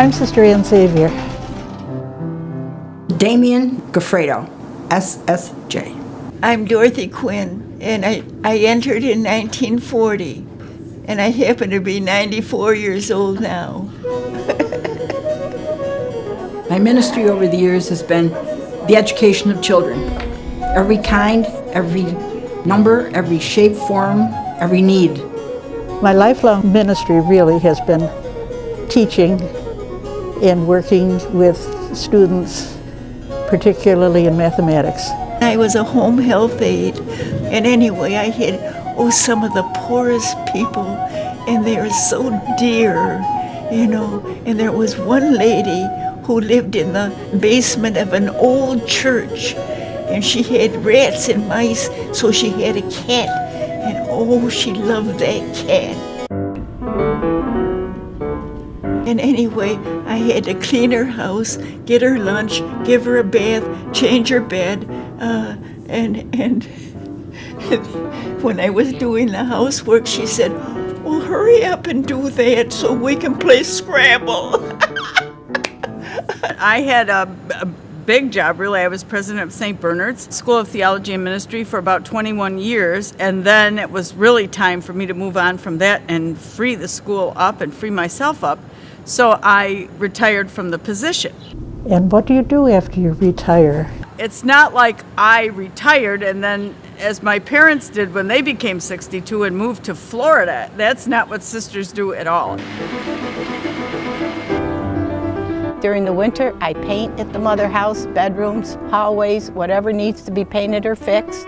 I'm Sister Ann Xavier. Damien Gaffredo, SSJ. I'm Dorothy Quinn, and I entered in 1940, and I happen to be 94 years old now. My ministry over the years has been the education of children. Every kind, every number, every shape, form, every need. My lifelong ministry really has been teaching and working with students, particularly in mathematics. I was a home health aide, and anyway, I had some of the poorest people, and they are so dear, and there was one lady who lived in the basement of an old church, and she had rats and mice, so she had a cat, and she loved that cat. And anyway, I had to clean her house, get her lunch, give her a bath, change her bed, and when I was doing the housework, she said, "Well, hurry up and do that so we can play Scrabble." I had a big job, really. I was president of St. Bernard's School of Theology and Ministry for about 21 years, and then it was really time for me to move on from that and free the school up and free myself up. So I retired from the position. And what do you do after you retire? It's not like I retired and then, as my parents did when they became 62 and moved to Florida. That's not what sisters do at all. During the winter, I paint at the mother house, bedrooms, hallways, whatever needs to be painted or fixed.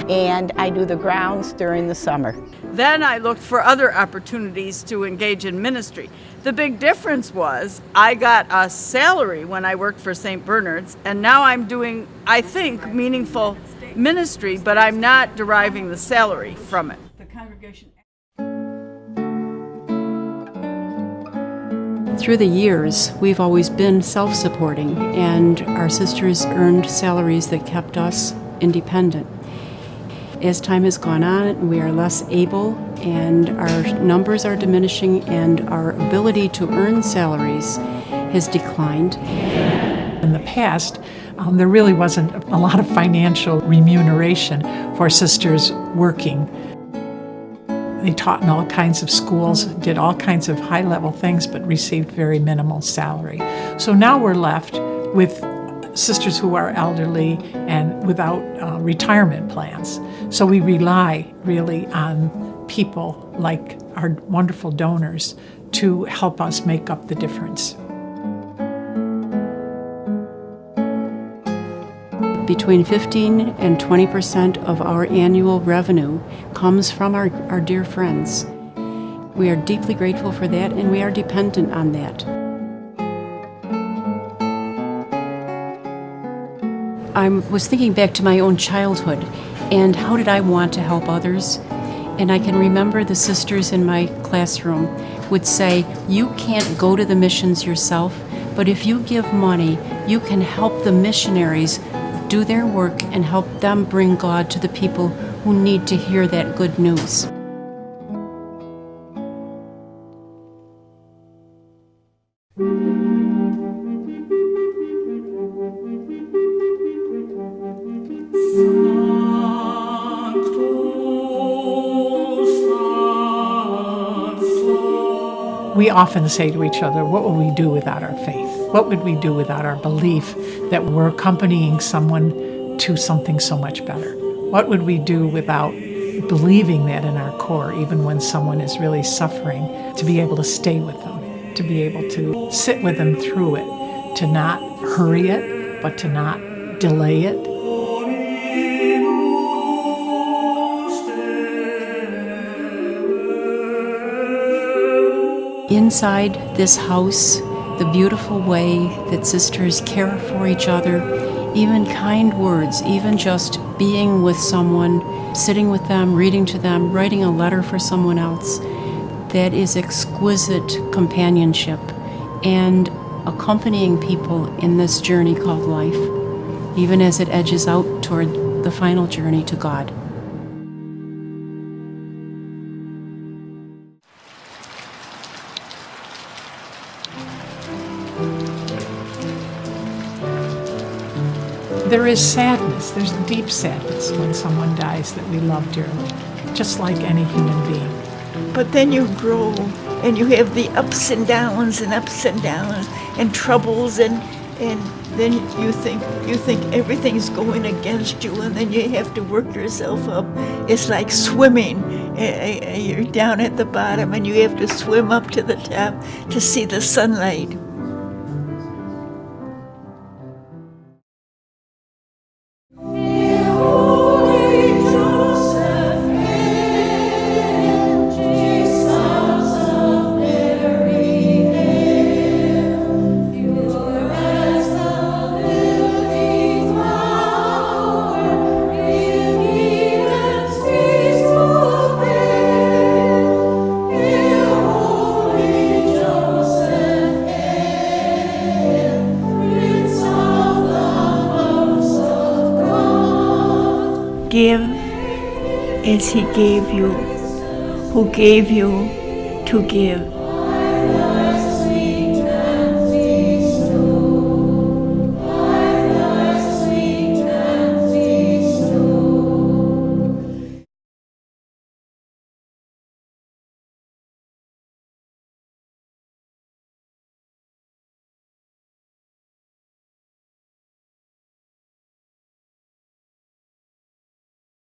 And I do the grounds during the summer. Then I looked for other opportunities to engage in ministry. The big difference was I got a salary when I worked for St. Bernard's, and now I'm doing, I think, meaningful ministry, but I'm not deriving the salary from it. The congregation. Through the years, we've always been self-supporting, and our sisters earned salaries that kept us independent. As time has gone on, we are less able, and our numbers are diminishing, and our ability to earn salaries has declined. In the past, there really wasn't a lot of financial remuneration for sisters working. They taught in all kinds of schools, did all kinds of high-level things, but received very minimal salary. So now we're left with sisters who are elderly and without retirement plans. So we rely really on people like our wonderful donors to help us make up the difference. Between 15 and 20% of our annual revenue comes from our dear friends. We are deeply grateful for that, and we are dependent on that. I was thinking back to my own childhood and how did I want to help others? And I can remember the sisters in my classroom would say, you can't go to the missions yourself, but if you give money, you can help the missionaries do their work and help them bring God to the people who need to hear that good news. We often say to each other, what would we do without our faith? What would we do without our belief that we're accompanying someone to something so much better? What would we do without believing that in our core, even when someone is really suffering, to be able to stay with them, to be able to sit with them through it, to not hurry it, but to not delay it. Inside this house, the beautiful way that sisters care for each other, even kind words, even just being with someone, sitting with them, reading to them, writing a letter for someone else, that is exquisite companionship and accompanying people in this journey called life, even as it edges out toward the final journey to God. There is sadness, there's deep sadness when someone dies that we love dearly, just like any human being. But then you grow and you have the ups and downs and troubles and then you think everything's going against you, and then you have to work yourself up. It's like swimming. You're down at the bottom and you have to swim up to the top to see the sunlight. Give as he gave you, who gave you to give.